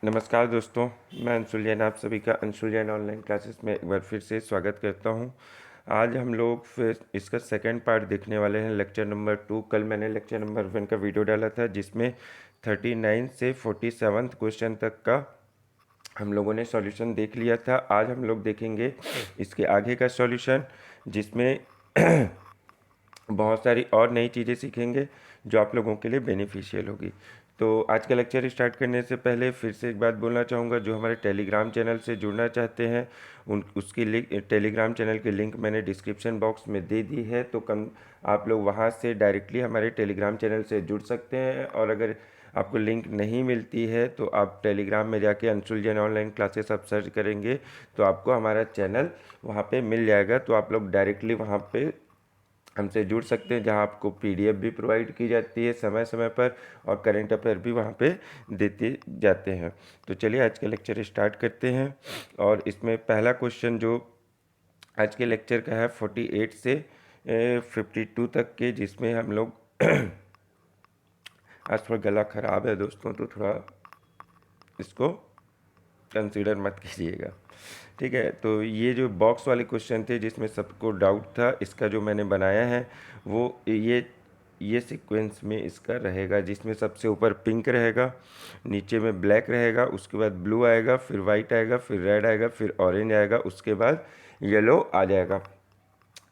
नमस्कार दोस्तों, मैं अंशुल जैन आप सभी का अंशुल जैन ऑनलाइन क्लासेस में एक बार फिर से स्वागत करता हूं। आज हम लोग फिर इसका सेकंड पार्ट देखने वाले हैं, लेक्चर नंबर 2। कल मैंने लेक्चर नंबर 1 का वीडियो डाला था जिसमें 39 से 47 क्वेश्चन तक का हम लोगों ने सॉल्यूशन देख लिया था। आज हम लोग देखेंगे इसके आगे का सॉल्यूशन, जिसमें बहुत सारी और नई चीज़ें सीखेंगे जो आप लोगों के लिए बेनिफिशियल होगी। तो आज का लेक्चर स्टार्ट करने से पहले फिर से एक बात बोलना चाहूँगा, जो हमारे टेलीग्राम चैनल से जुड़ना चाहते हैं उसकी लिंक, टेलीग्राम चैनल की लिंक मैंने डिस्क्रिप्शन बॉक्स में दे दी है। तो आप लोग वहाँ से डायरेक्टली हमारे टेलीग्राम चैनल से जुड़ सकते हैं। और अगर आपको लिंक नहीं मिलती है तो आप टेलीग्राम में जाके अंशुल जैन ऑनलाइन क्लासेस आप सर्च करेंगे तो आपको हमारा चैनल वहाँ पे मिल जाएगा। तो आप लोग डायरेक्टली वहाँ पे हमसे जुड़ सकते हैं, जहां आपको पीडीएफ भी प्रोवाइड की जाती है समय समय पर, और करंट अफेयर भी वहां पे देते जाते हैं। तो चलिए आज का लेक्चर स्टार्ट करते हैं। और इसमें पहला क्वेश्चन जो आज के लेक्चर का है 48 से 52 तक के, जिसमें हम लोग आज थोड़ा गला ख़राब है दोस्तों, तो थोड़ा इसको कंसीडर मत कीजिएगा, ठीक है। तो ये जो बॉक्स वाले क्वेश्चन थे जिसमें सबको डाउट था, इसका जो मैंने बनाया है वो ये सीक्वेंस में इसका रहेगा, जिसमें सबसे ऊपर पिंक रहेगा, नीचे में ब्लैक रहेगा, उसके बाद ब्लू आएगा, फिर वाइट आएगा, फिर रेड आएगा, फिर ऑरेंज आएगा, उसके बाद येलो आ जाएगा।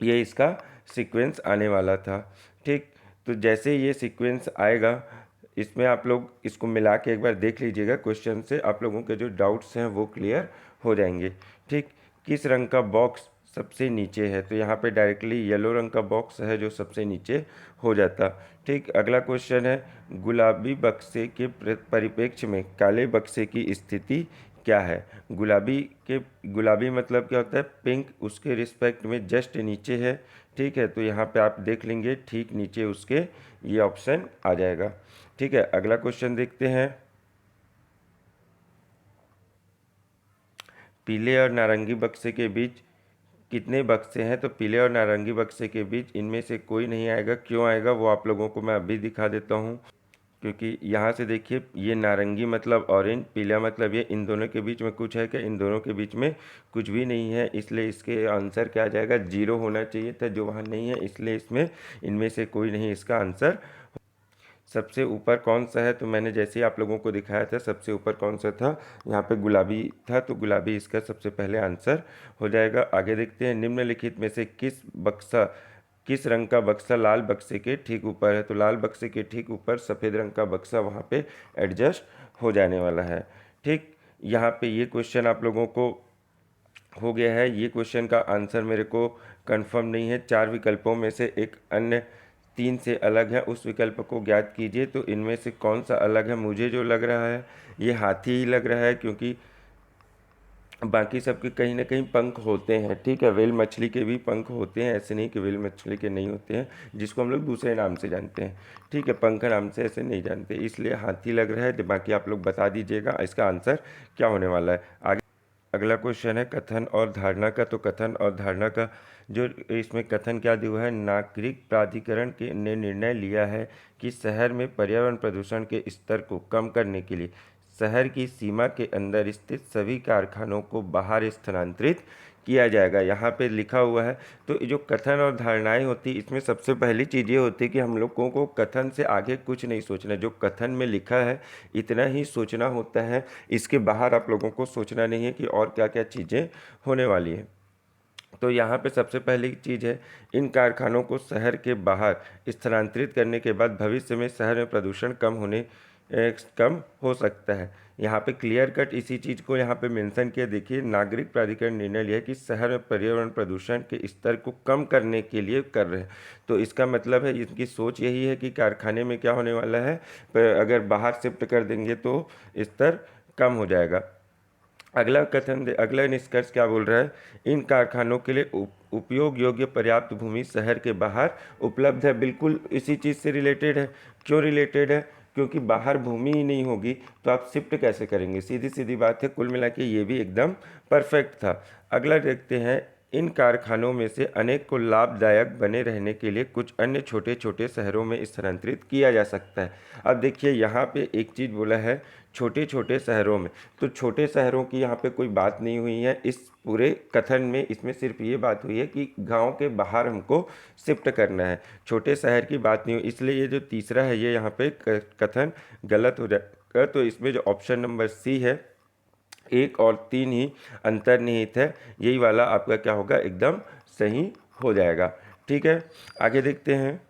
ये इसका सीक्वेंस आने वाला था, ठीक। तो जैसे ये सीक्वेंस आएगा, इसमें आप लोग इसको मिला के एक बार देख लीजिएगा, क्वेश्चन से आप लोगों के जो डाउट्स हैं वो क्लियर हो जाएंगे, ठीक। किस रंग का बॉक्स सबसे नीचे है? तो यहाँ पे डायरेक्टली येलो रंग का बॉक्स है जो सबसे नीचे हो जाता, ठीक। अगला क्वेश्चन है, गुलाबी बक्से के परिप्रेक्ष्य में काले बक्से की स्थिति क्या है? गुलाबी मतलब क्या होता है? पिंक, उसके रिस्पेक्ट में जस्ट नीचे है, ठीक है। तो यहाँ पे आप देख लेंगे ठीक नीचे उसके ये ऑप्शन आ जाएगा, ठीक है। अगला क्वेश्चन देखते हैं, पीले और नारंगी बक्से के बीच कितने बक्से हैं? तो पीले और नारंगी बक्से के बीच इनमें से कोई नहीं आएगा। क्यों आएगा वो आप लोगों को मैं अभी दिखा देता हूँ। क्योंकि यहाँ से देखिए, ये नारंगी मतलब ऑरेंज, पीला मतलब ये, इन दोनों के बीच में कुछ है क्या? इन दोनों के बीच में कुछ भी नहीं है, इसलिए इसके आंसर क्या आ जाएगा? 0 होना चाहिए था, जो वहाँ नहीं है, इसलिए इसमें इनमें से कोई नहीं इसका आंसर। सबसे ऊपर कौन सा है? तो मैंने जैसे ही आप लोगों को दिखाया था, सबसे ऊपर कौन सा था? यहाँ पे गुलाबी था, तो गुलाबी इसका सबसे पहले आंसर हो जाएगा। आगे देखते हैं, निम्नलिखित में से किस रंग का बक्सा लाल बक्से के ठीक ऊपर है? तो लाल बक्से के ठीक ऊपर सफ़ेद रंग का बक्सा वहाँ पे एडजस्ट हो जाने वाला है, ठीक। यहाँ पे ये क्वेश्चन आप लोगों को हो गया है। ये क्वेश्चन का आंसर मेरे को कंफर्म नहीं है। 4 विकल्पों में से एक अन्य 3 से अलग है, उस विकल्प को ज्ञात कीजिए। तो इनमें से कौन सा अलग है? मुझे जो लग रहा है ये हाथी ही लग रहा है, क्योंकि बाकी सबके कहीं ना कहीं पंख होते हैं, ठीक है। व्हेल मछली के भी पंख होते हैं, ऐसे नहीं कि व्हेल मछली के नहीं होते हैं, जिसको हम लोग दूसरे नाम से जानते हैं, ठीक है। पंख नाम से ऐसे नहीं जानते, इसलिए हाथी लग रहा है। तो बाकी आप लोग बता दीजिएगा इसका आंसर क्या होने वाला है। आगे अगला क्वेश्चन है कथन और धारणा का। तो कथन और धारणा का जो इसमें कथन क्या दिया हुआ है, नागरिक प्राधिकरण के ने निर्णय लिया है कि शहर में पर्यावरण प्रदूषण के स्तर को कम करने के लिए शहर की सीमा के अंदर स्थित सभी कारखानों को बाहर स्थानांतरित किया जाएगा। यहाँ पे लिखा हुआ है। तो जो कथन और धारणाएं होती, इसमें सबसे पहली चीज़ ये होती है कि हम लोगों को कथन से आगे कुछ नहीं सोचना। जो कथन में लिखा है इतना ही सोचना होता है, इसके बाहर आप लोगों को सोचना नहीं है कि और क्या क्या चीज़ें होने वाली हैं। तो यहाँ पे सबसे पहली चीज़ है, इन कारखानों को शहर के बाहर स्थानांतरित करने के बाद भविष्य में शहर में प्रदूषण कम हो सकता है। यहाँ पे क्लियर कट इसी चीज़ को यहाँ पे मेंशन किया। देखिए, नागरिक प्राधिकरण निर्णय लिया कि शहर में पर्यावरण प्रदूषण के स्तर को कम करने के लिए कर रहे हैं। तो इसका मतलब है, इनकी सोच यही है कि कारखाने में क्या होने वाला है, अगर बाहर शिफ्ट कर देंगे तो स्तर कम हो जाएगा। अगला निष्कर्ष क्या बोल रहा है, इन कारखानों के लिए उपयोग योग्य पर्याप्त भूमि शहर के बाहर उपलब्ध है। बिल्कुल इसी चीज़ से रिलेटेड है। क्यों रिलेटेड है? क्योंकि बाहर भूमि ही नहीं होगी तो आप शिफ्ट कैसे करेंगे? सीधी सीधी बात है। कुल मिला के ये भी एकदम परफेक्ट था। अगला देखते हैं, इन कारखानों में से अनेक को लाभदायक बने रहने के लिए कुछ अन्य छोटे छोटे शहरों में स्थानांतरित किया जा सकता है। अब देखिए यहाँ पे एक चीज़ बोला है छोटे छोटे शहरों में, तो छोटे शहरों की यहाँ पे कोई बात नहीं हुई है इस पूरे कथन में। इसमें सिर्फ ये बात हुई है कि गांव के बाहर हमको शिफ्ट करना है, छोटे शहर की बात नहीं हुई। इसलिए ये जो तीसरा है ये यहाँ पे कथन गलत हो जाएगा। तो इसमें जो ऑप्शन नंबर सी है 1 और 3 ही अंतर्निहित है, यही वाला आपका क्या होगा, एकदम सही हो जाएगा। ठीक है, आगे देखते हैं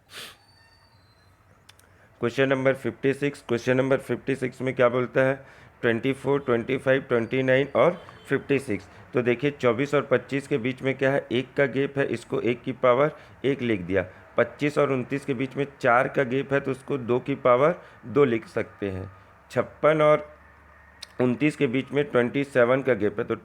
क्वेश्चन नंबर 56। क्वेश्चन नंबर 56 में क्या बोलता है, 24, 25, 29 और 56। तो देखिए 24 और 25 के बीच में क्या है, 1 का गैप है, इसको 1 की पावर 1 लिख दिया। 25 और 29 के बीच में 4 का गैप है, तो उसको 2 की पावर 2 लिख सकते हैं। 56 और 29 के बीच में 27 का गैप है, तो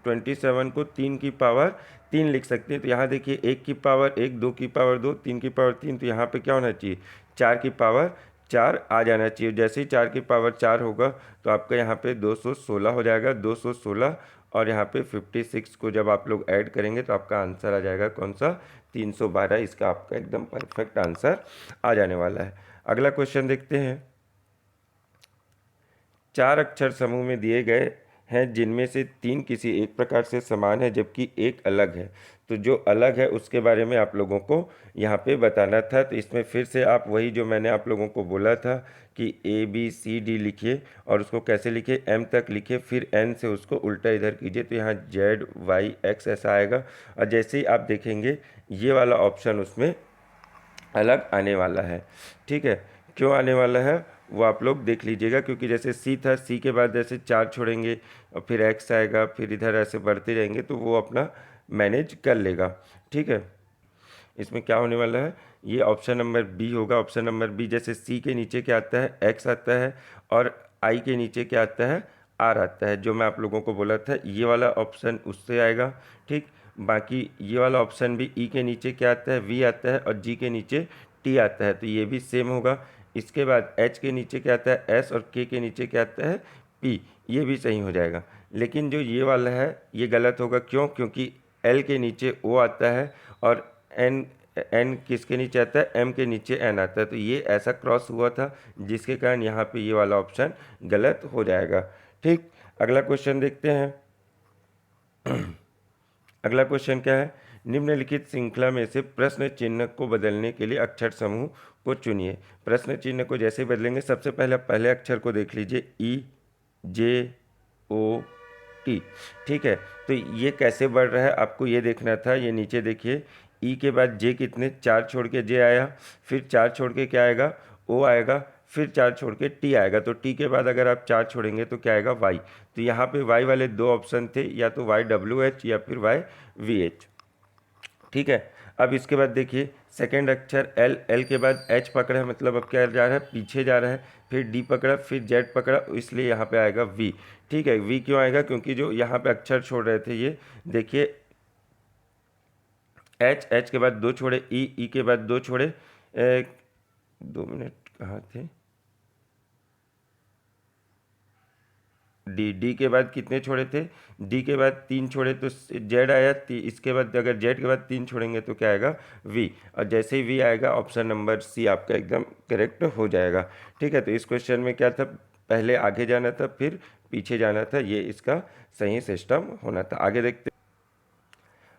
27 को 3 की पावर 3 लिख सकते हैं। तो यहाँ देखिए 1 की पावर 1, 2 की पावर 2, 3 की पावर 3, तो यहाँ पे क्या होना चाहिए, 4 की पावर 4 आ जाना चाहिए। जैसे ही 4 की पावर 4 होगा तो आपका यहाँ पे 216 हो जाएगा, 216। और यहाँ पे 56 को जब आप लोग ऐड करेंगे तो आपका आंसर आ जाएगा कौन सा, 312। इसका आपका एकदम परफेक्ट आंसर आ जाने वाला है। अगला क्वेश्चन देखते हैं। 4 अक्षर समूह में दिए गए हैं जिनमें से 3 किसी एक प्रकार से समान है जबकि एक अलग है। तो जो अलग है उसके बारे में आप लोगों को यहाँ पे बताना था। तो इसमें फिर से आप वही जो मैंने आप लोगों को बोला था कि ABCD लिखिए और उसको कैसे लिखिए, M तक लिखिए, फिर N से उसको उल्टा इधर कीजिए, तो यहाँ ZYX ऐसा आएगा। और जैसे ही आप देखेंगे ये वाला ऑप्शन उसमें अलग आने वाला है। ठीक है, क्यों आने वाला है वो आप लोग देख लीजिएगा, क्योंकि जैसे सी था, सी के बाद जैसे 4 छोड़ेंगे और फिर एक्स आएगा, फिर इधर ऐसे बढ़ते जाएंगे तो वो अपना मैनेज कर लेगा। ठीक है, इसमें क्या होने वाला है, ये ऑप्शन नंबर बी होगा। ऑप्शन नंबर बी, जैसे सी के नीचे क्या आता है, एक्स आता है, और आई के नीचे क्या आता है, आर आता है, जो मैं आप लोगों को बोला था ये वाला ऑप्शन उससे आएगा। ठीक, बाकी ये वाला ऑप्शन भी, ई के नीचे क्या आता है, वी आता है, और जी के नीचे टी आता है, तो ये भी सेम होगा। इसके बाद एच के नीचे क्या आता है, एस, और के के नीचे क्या आता है, पी, ये भी सही हो जाएगा। लेकिन जो ये वाला है ये गलत होगा, क्यों, क्योंकि एल के नीचे ओ आता है और एन एन किसके नीचे आता है, एम के नीचे एन आता है, तो ये ऐसा क्रॉस हुआ था जिसके कारण यहाँ पे ये वाला ऑप्शन गलत हो जाएगा। ठीक, अगला क्वेश्चन देखते हैं। अगला क्वेश्चन क्या है, निम्नलिखित श्रृंखला में से प्रश्न चिन्ह को बदलने के लिए अक्षर समूह को चुनिए। प्रश्न चिन्ह को जैसे ही बदलेंगे, सबसे पहले अक्षर को देख लीजिए, ई जे ओ टी। ठीक है, तो ये कैसे बढ़ रहा है आपको ये देखना था। ये नीचे देखिए, ई के बाद जे कितने, 4 छोड़ के जे आया, फिर 4 छोड़ के क्या आएगा, ओ आएगा, फिर 4 छोड़ के टी आएगा। तो टी के बाद अगर आप 4 छोड़ेंगे तो क्या आएगा, वाई। तो यहाँ पे वाई वाले 2 ऑप्शन थे, या तो YWH या फिर YVH। ठीक है, अब इसके बाद देखिए सेकेंड अक्षर एल, एल के बाद एच पकड़ा है, मतलब अब क्या जा रहा है, पीछे जा रहा है, फिर डी पकड़ा, फिर जेड पकड़ा, इसलिए यहाँ पे आएगा वी। ठीक है, वी क्यों आएगा, क्योंकि जो यहाँ पे अक्षर छोड़ रहे थे ये देखिए, एच, एच के बाद 2 छोड़े, ई, ई के बाद 2 छोड़े, 2 मिनट कहाँ थे, डी, डी के बाद कितने छोड़े थे, डी के बाद 3 छोड़े तो जेड आया, इसके बाद अगर जेड के बाद 3 छोड़ेंगे तो क्या आएगा, वी। और जैसे ही वी आएगा ऑप्शन नंबर सी आपका एकदम करेक्ट हो जाएगा। ठीक है, तो इस क्वेश्चन में क्या था, पहले आगे जाना था फिर पीछे जाना था, ये इसका सही सिस्टम होना था। आगे देखते,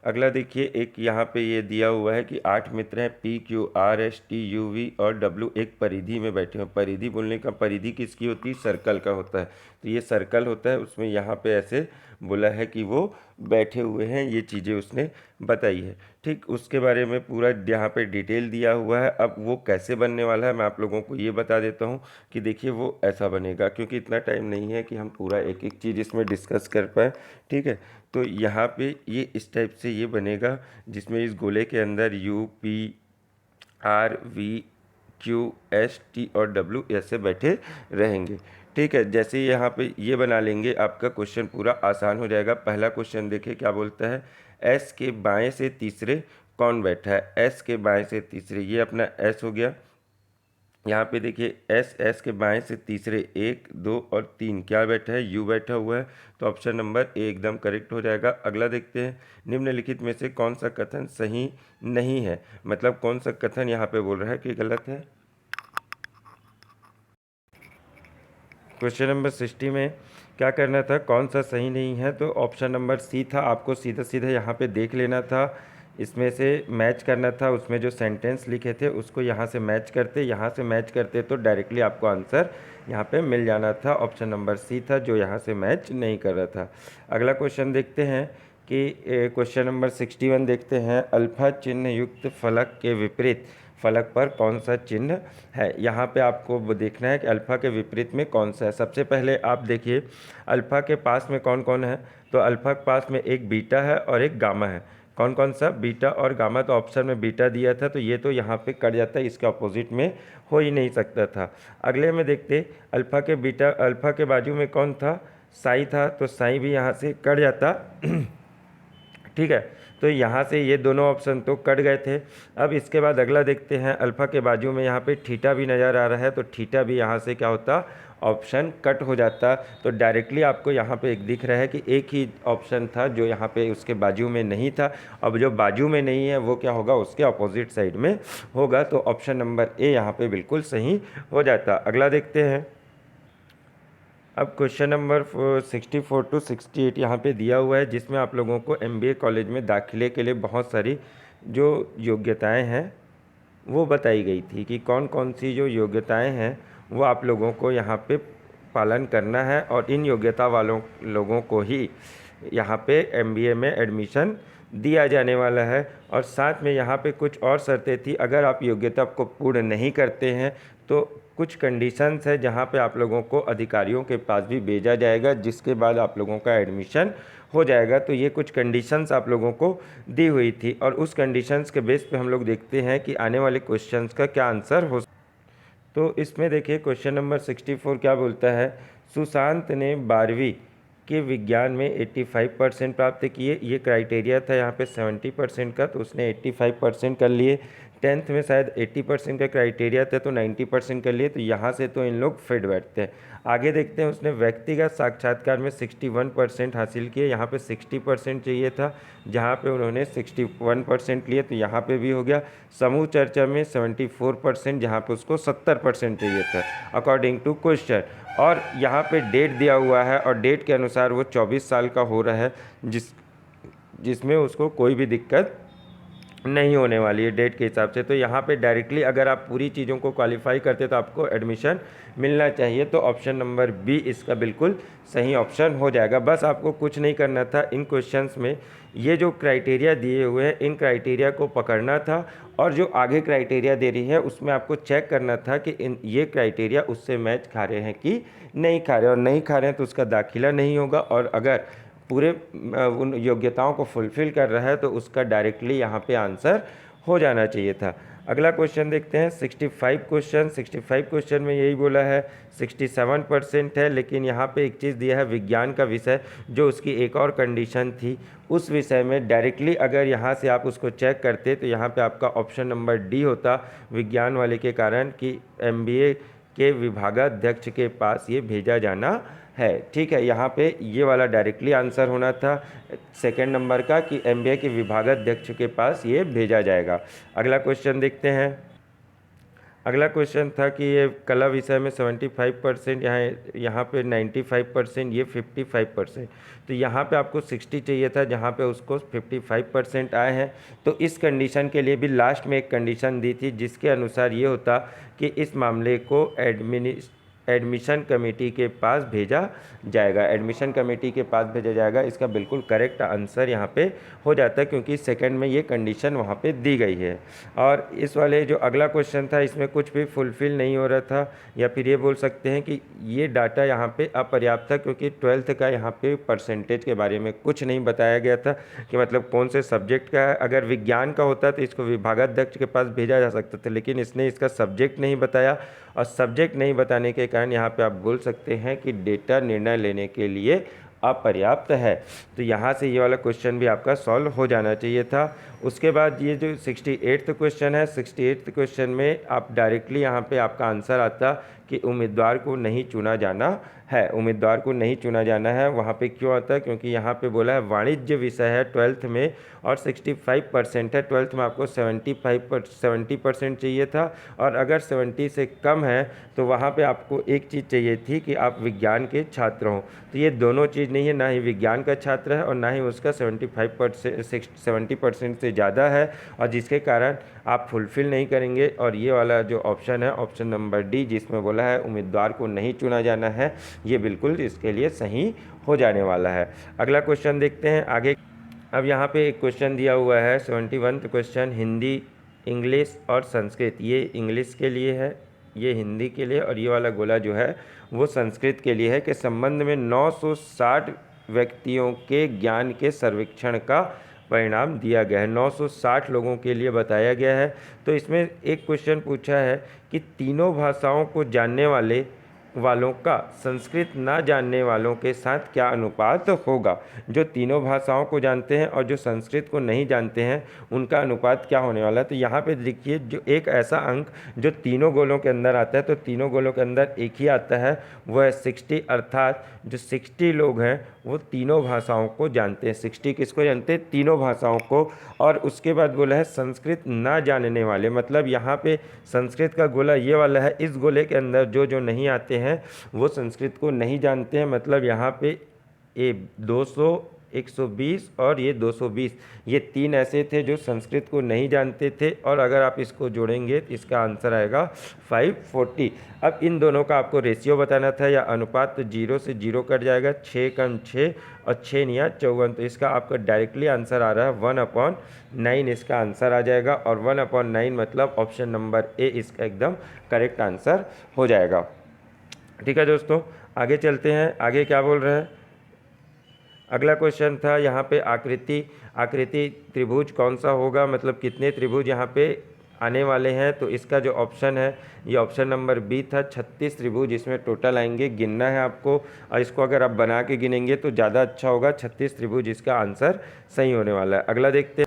अगला देखिए, एक यहाँ पे ये दिया हुआ है कि 8 मित्र हैं, PQRSTUV और W एक परिधि में बैठे हैं। परिधि बोलने का, परिधि किसकी होती है, सर्कल का होता है, तो ये सर्कल होता है, उसमें यहाँ पे ऐसे बोला है कि वो बैठे हुए हैं, ये चीज़ें उसने बताई है। ठीक, उसके बारे में पूरा यहाँ पे डिटेल दिया हुआ है। अब वो कैसे बनने वाला है मैं आप लोगों को ये बता देता हूँ कि देखिए वो ऐसा बनेगा, क्योंकि इतना टाइम नहीं है कि हम पूरा एक एक चीज़ इसमें डिस्कस कर पाए। ठीक है, तो यहाँ पे ये इस टाइप से ये बनेगा, जिसमें इस गोले के अंदर UPRVQST और W ऐसे बैठे रहेंगे। ठीक है, जैसे यहाँ पे ये बना लेंगे आपका क्वेश्चन पूरा आसान हो जाएगा। पहला क्वेश्चन देखिए क्या बोलता है, S के बाएं से तीसरे कौन बैठा है, S के बाएं से तीसरे, ये अपना S हो गया, यहाँ पे देखिए एस के बाएं से तीसरे 1, 2 और 3 क्या बैठा है, यू बैठा हुआ है, तो ऑप्शन नंबर ए एकदम करेक्ट हो जाएगा। अगला देखते हैं, निम्नलिखित में से कौन सा कथन सही नहीं है, मतलब कौन सा कथन यहाँ पे बोल रहा है कि गलत है। क्वेश्चन नंबर 60 में क्या करना था, कौन सा सही नहीं है, तो ऑप्शन नंबर सी था। आपको सीधा सीधा यहाँ पे देख लेना था, इसमें से मैच करना था, उसमें जो सेंटेंस लिखे थे उसको यहाँ से मैच करते, यहाँ से मैच करते तो डायरेक्टली आपको आंसर यहाँ पे मिल जाना था। ऑप्शन नंबर सी था जो यहाँ से मैच नहीं कर रहा था। अगला क्वेश्चन देखते हैं कि क्वेश्चन नंबर 61 देखते हैं, अल्फा चिन्ह युक्त फलक के विपरीत फलक पर कौन सा चिन्ह है। यहाँ पे आपको वो देखना है कि अल्फ़ा के विपरीत में कौन सा है। सबसे पहले आप देखिए अल्फ़ा के पास में कौन कौन है, तो अल्फ़ा के पास में एक बीटा है और एक गामा है। कौन कौन सा, बीटा और गामा, तो ऑप्शन में बीटा दिया था तो ये तो यहाँ पे कट जाता है, इसके अपोजिट में हो ही नहीं सकता था। अगले में देखते अल्फ़ा के बीटा, अल्फ़ा के बाजू में कौन था, साई था, तो साई भी यहाँ से कट जाता ठीक है, तो यहाँ से ये दोनों ऑप्शन तो कट गए थे। अब इसके बाद अगला देखते हैं, अल्फ़ा के बाजू में यहाँ पे थीटा भी नज़र आ रहा है, तो थीटा भी यहाँ से क्या होता, ऑप्शन कट हो जाता। तो डायरेक्टली आपको यहाँ पे एक दिख रहा है कि एक ही ऑप्शन था जो यहाँ पे उसके बाजू में नहीं था। अब जो बाजू में नहीं है वो क्या होगा, उसके अपोजिट साइड में होगा, तो ऑप्शन नंबर ए यहाँ पे बिल्कुल सही हो जाता। अगला देखते हैं, अब क्वेश्चन नंबर 64 टू 68 यहाँ पे दिया हुआ है, जिसमें आप लोगों को एमबीए कॉलेज में दाखिले के लिए बहुत सारी जो योग्यताएं हैं वो बताई गई थी कि कौन कौन सी जो योग्यताएं हैं वो आप लोगों को यहाँ पे पालन करना है, और इन योग्यता वालों लोगों को ही यहाँ पे एमबीए में एडमिशन दिया जाने वाला है। और साथ में यहाँ पे कुछ और शर्तें थी, अगर आप योग्यता को पूर्ण नहीं करते हैं तो कुछ कंडीशंस है जहाँ पे आप लोगों को अधिकारियों के पास भी भेजा जाएगा, जिसके बाद आप लोगों का एडमिशन हो जाएगा। तो ये कुछ कंडीशंस आप लोगों को दी हुई थी, और उस कंडीशंस के बेस पे हम लोग देखते हैं कि आने वाले क्वेश्चंस का क्या आंसर हो। तो इसमें देखिए क्वेश्चन नंबर 64 क्या बोलता है, सुशांत ने 12वीं के विज्ञान में 85% प्राप्त किए। ये क्राइटेरिया था यहाँ पे 70% का, तो उसने 85% कर लिए। 10th में शायद 80% का क्राइटेरिया था तो 90% कर लिए, तो यहाँ से तो इन लोग फिट बैठते हैं। आगे देखते हैं, उसने व्यक्तिगत साक्षात्कार में 61% हासिल किए। यहाँ पे 60% चाहिए था, जहाँ पे उन्होंने 61% लिए, तो यहाँ पे भी हो गया। समूह चर्चा में 74%, जहाँ पे उसको 70% चाहिए था अकॉर्डिंग टू क्वेश्चन। और यहाँ पे डेट दिया हुआ है, और डेट के अनुसार वो 24 साल का हो रहा है, जिसमें उसको कोई भी दिक्कत नहीं होने वाली है डेट के हिसाब से। तो यहाँ पे डायरेक्टली अगर आप पूरी चीज़ों को क्वालिफाई करते तो आपको एडमिशन मिलना चाहिए, तो ऑप्शन नंबर बी इसका बिल्कुल सही ऑप्शन हो जाएगा। बस आपको कुछ नहीं करना था, इन क्वेश्चंस में ये जो क्राइटेरिया दिए हुए हैं इन क्राइटेरिया को पकड़ना था, और जो आगे क्राइटेरिया दे रही है उसमें आपको चेक करना था कि ये क्राइटेरिया उससे मैच खा रहे हैं कि नहीं खा रहे, और नहीं खा रहे हैं तो उसका दाखिला नहीं होगा, और अगर पूरे उन योग्यताओं को फुलफ़िल कर रहा है तो उसका डायरेक्टली यहाँ पे आंसर हो जाना चाहिए था। अगला क्वेश्चन देखते हैं, 65 क्वेश्चन में यही बोला है 67% है, लेकिन यहाँ पे एक चीज़ दिया है विज्ञान का विषय, जो उसकी एक और कंडीशन थी, उस विषय में डायरेक्टली अगर यहाँ से आप उसको चेक करते तो यहाँ पे आपका ऑप्शन नंबर डी होता, विज्ञान वाले के कारण, कि एमबीए के विभागाध्यक्ष के पास ये भेजा जाना है। ठीक है, यहाँ पे ये वाला डायरेक्टली आंसर होना था सेकंड नंबर का, कि एमबीए के विभागाध्यक्ष के पास ये भेजा जाएगा। अगला क्वेश्चन देखते हैं। अगला क्वेश्चन था कि ये कला विषय में 75%, यहाँ पे 95%, ये 55%, तो यहाँ पे आपको 60 चाहिए था, जहाँ पे उसको 55% आए हैं। तो इस कंडीशन के लिए भी लास्ट में एक कंडीशन दी थी, जिसके अनुसार ये होता कि इस मामले को एडमिशन कमेटी के पास भेजा जाएगा, एडमिशन कमेटी के पास भेजा जाएगा। इसका बिल्कुल करेक्ट आंसर यहाँ पे हो जाता है, क्योंकि सेकंड में ये कंडीशन वहाँ पे दी गई है। और इस वाले जो अगला क्वेश्चन था इसमें कुछ भी फुलफ़िल नहीं हो रहा था, या फिर ये बोल सकते हैं कि ये डाटा यहाँ पे अपर्याप्त था, क्योंकि 12th का यहाँ पे परसेंटेज के बारे में कुछ नहीं बताया गया था कि मतलब कौन से सब्जेक्ट का है। अगर विज्ञान का होता तो इसको विभागाध्यक्ष के पास भेजा जा सकता था, लेकिन इसने इसका सब्जेक्ट नहीं बताया, और सब्जेक्ट नहीं बताने के कारण यहाँ पे आप बोल सकते हैं कि डेटा निर्णय लेने के लिए अपर्याप्त है। तो यहाँ से ये वाला क्वेश्चन भी आपका सॉल्व हो जाना चाहिए था। उसके बाद ये जो 68th क्वेश्चन है, 68th क्वेश्चन में आप डायरेक्टली यहाँ पे आपका आंसर आता कि उम्मीदवार को नहीं चुना जाना है, उम्मीदवार को नहीं चुना जाना है। वहाँ पे क्यों आता है? क्योंकि यहाँ पे बोला है वाणिज्य विषय है 12th में और 65% है। 12th में आपको 70% चाहिए था, और अगर 70 से कम है तो वहाँ पे आपको एक चीज़ चाहिए थी कि आप विज्ञान के छात्र हों। तो ये दोनों चीज़ नहीं है, ना ही विज्ञान का छात्र है और ना ही उसका 70% से ज़्यादा है, और जिसके कारण आप फुलफ़िल नहीं करेंगे। और ये वाला जो ऑप्शन है, ऑप्शन नंबर डी, जिसमें बोला है उम्मीदवार को नहीं चुना जाना है, ये बिल्कुल इसके लिए सही हो जाने वाला है। अगला क्वेश्चन देखते हैं आगे। अब यहाँ पे एक क्वेश्चन दिया हुआ है 71वां क्वेश्चन, हिंदी, इंग्लिश और संस्कृत। ये इंग्लिश के लिए है, ये हिंदी के लिए, और ये वाला गोला जो है वो संस्कृत के लिए है कि संबंध में 960 व्यक्तियों के ज्ञान के सर्वेक्षण का परिणाम दिया गया है। 960 लोगों के लिए बताया गया है। तो इसमें एक क्वेश्चन पूछा है कि तीनों भाषाओं को जानने वालों का संस्कृत ना जानने वालों के साथ क्या अनुपात होगा। जो तीनों भाषाओं को जानते हैं और जो संस्कृत को नहीं जानते हैं उनका अनुपात क्या होने वाला है। तो यहाँ पे देखिए, जो एक ऐसा अंक जो तीनों गोलों के अंदर आता है, तो तीनों गोलों के अंदर एक ही आता है, वो है 60। अर्थात जो 60 लोग हैं वो तीनों भाषाओं को जानते हैं। 60 किसको जानते हैं? तीनों भाषाओं को। और उसके बाद बोला है संस्कृत ना जानने वाले, मतलब यहाँ पे संस्कृत का गोला ये वाला है, इस गोले के अंदर जो नहीं आते हैं वो संस्कृत को नहीं जानते हैं। मतलब यहाँ पे ये 200, 120 और ये 220, ये तीन ऐसे थे जो संस्कृत को नहीं जानते थे, और अगर आप इसको जोड़ेंगे तो इसका आंसर आएगा 540। अब इन दोनों का आपको रेशियो बताना था या अनुपात, तो 0 से 0 कट जाएगा, 6 कम 6 और 6 निया 54। तो इसका आपका डायरेक्टली आंसर आ रहा है 1/9 इसका आंसर आ जाएगा, और 1/9 मतलब ऑप्शन नंबर ए इसका एकदम करेक्ट आंसर हो जाएगा। ठीक है दोस्तों, आगे चलते हैं। आगे क्या बोल रहे हैं? अगला क्वेश्चन था यहाँ पे आकृति त्रिभुज कौन सा होगा, मतलब कितने त्रिभुज यहाँ पे आने वाले हैं। तो इसका जो ऑप्शन है ये ऑप्शन नंबर बी था, 36 त्रिभुज इसमें टोटल आएंगे, गिनना है आपको, और इसको अगर आप बना के गिनेंगे तो ज़्यादा अच्छा होगा। 36 त्रिभुज इसका आंसर सही होने वाला है। अगला देखते हैं।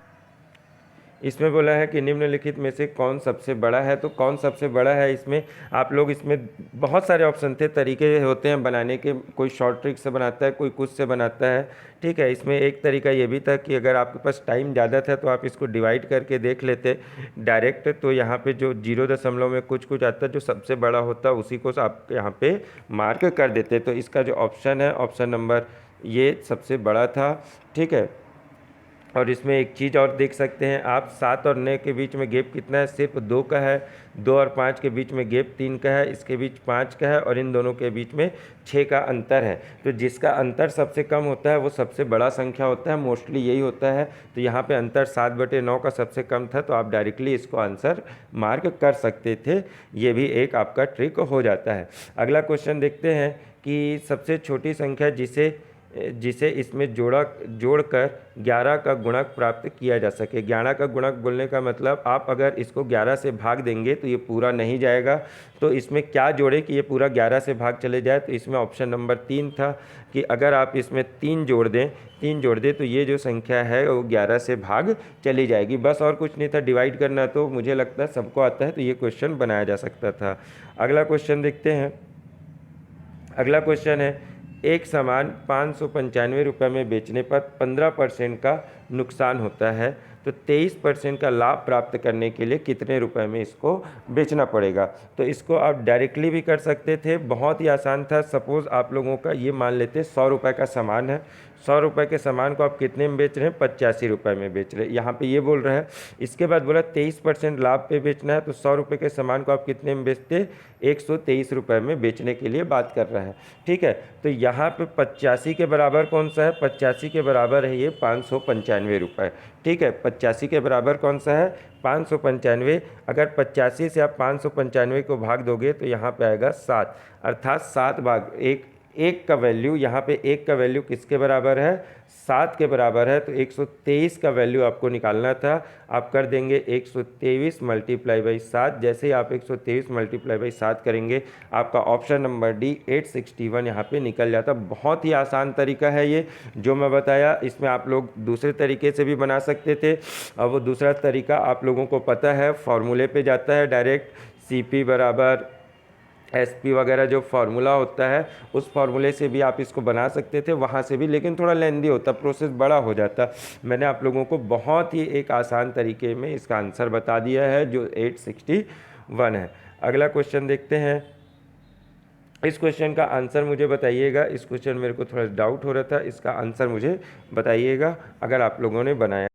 इसमें बोला है कि निम्नलिखित में से कौन सबसे बड़ा है। तो कौन सबसे बड़ा है, इसमें आप लोग, इसमें बहुत सारे ऑप्शन थे, तरीके होते हैं बनाने के, कोई शॉर्ट ट्रिक से बनाता है, कोई कुछ से बनाता है। ठीक है, इसमें एक तरीका ये भी था कि अगर आपके पास टाइम ज़्यादा था तो आप इसको डिवाइड करके देख लेते डायरेक्ट। तो यहाँ पे जो 0 में कुछ आता है, जो सबसे बड़ा होता उसी को आप यहाँ पे मार्क कर देते। तो इसका जो ऑप्शन है, ऑप्शन नंबर ये सबसे बड़ा था। ठीक है, और इसमें एक चीज़ और देख सकते हैं आप, 7 और 9 के बीच में गैप कितना है? सिर्फ 2 का है। 2 और 5 के बीच में गैप 3 का है, इसके बीच 5 का है, और इन दोनों के बीच में 6 का अंतर है। तो जिसका अंतर सबसे कम होता है वो सबसे बड़ा संख्या होता है, मोस्टली यही होता है। तो यहाँ पे अंतर 7/9 का सबसे कम था, तो आप डायरेक्टली इसको आंसर मार्क कर सकते थे। ये भी एक आपका ट्रिक हो जाता है। अगला क्वेश्चन देखते हैं कि सबसे छोटी संख्या जिसे इसमें जोड़कर 11 का गुणक प्राप्त किया जा सके। 11 का गुणक बोलने का मतलब, आप अगर इसको 11 से भाग देंगे तो ये पूरा नहीं जाएगा। तो इसमें क्या जोड़े कि ये पूरा 11 से भाग चले जाए। तो इसमें ऑप्शन नंबर 3 था कि अगर आप इसमें 3 जोड़ दें तो ये जो संख्या है वो 11 से भाग चली जाएगी। बस और कुछ नहीं था, डिवाइड करना तो मुझे लगता है सबको आता है, तो ये क्वेश्चन बनाया जा सकता था। अगला क्वेश्चन देखते हैं। अगला क्वेश्चन है, एक सामान 595 रुपये में बेचने पर 15% का नुकसान होता है, तो 23% का लाभ प्राप्त करने के लिए कितने रुपए में इसको बेचना पड़ेगा। तो इसको आप डायरेक्टली भी कर सकते थे, बहुत ही आसान था। सपोज़ आप लोगों का ये मान लेते 100 रुपये का सामान है, 100 रुपये के सामान को आप कितने में बेच रहे हैं? 85 रुपये में बेच रहे हैं, यहाँ पे ये बोल रहा है। इसके बाद बोला 23% लाभ पे बेचना है, तो 100 रुपये के सामान को आप कितने में बेचते? 123 रुपये में बेचने के लिए बात कर रहा है। ठीक है, तो यहाँ पे 85 के बराबर कौन सा है? 85 के बराबर है ये 595 रुपये। ठीक है, 85 के बराबर कौन सा है? 595। अगर 85 से आप 595 को भाग दोगे तो यहाँ पे आएगा 7, अर्थात 7 भाग 1 का वैल्यू, यहाँ पे 1 का वैल्यू किसके बराबर है, 7 के बराबर है, तो 123 का वैल्यू आपको निकालना था। आप कर देंगे 123 मल्टीप्लाई बाई 7। जैसे ही आप 123 मल्टीप्लाई बाई 7 करेंगे आपका ऑप्शन नंबर डी 861 यहाँ पे निकल जाता। बहुत ही आसान तरीका है ये जो मैं बताया। इसमें आप लोग दूसरे तरीके से भी बना सकते थे, और वो दूसरा तरीका आप लोगों को पता है, फॉर्मूले पे जाता है डायरेक्ट, CP बराबर SP वगैरह जो फार्मूला होता है उस फार्मूले से भी आप इसको बना सकते थे, वहाँ से भी, लेकिन थोड़ा लेंदी होता, प्रोसेस बड़ा हो जाता। मैंने आप लोगों को बहुत ही एक आसान तरीके में इसका आंसर बता दिया है जो 861 है। अगला क्वेश्चन देखते हैं। इस क्वेश्चन का आंसर मुझे बताइएगा। इस क्वेश्चन मेरे को थोड़ा डाउट हो रहा था, इसका आंसर मुझे बताइएगा अगर आप लोगों ने बनाया।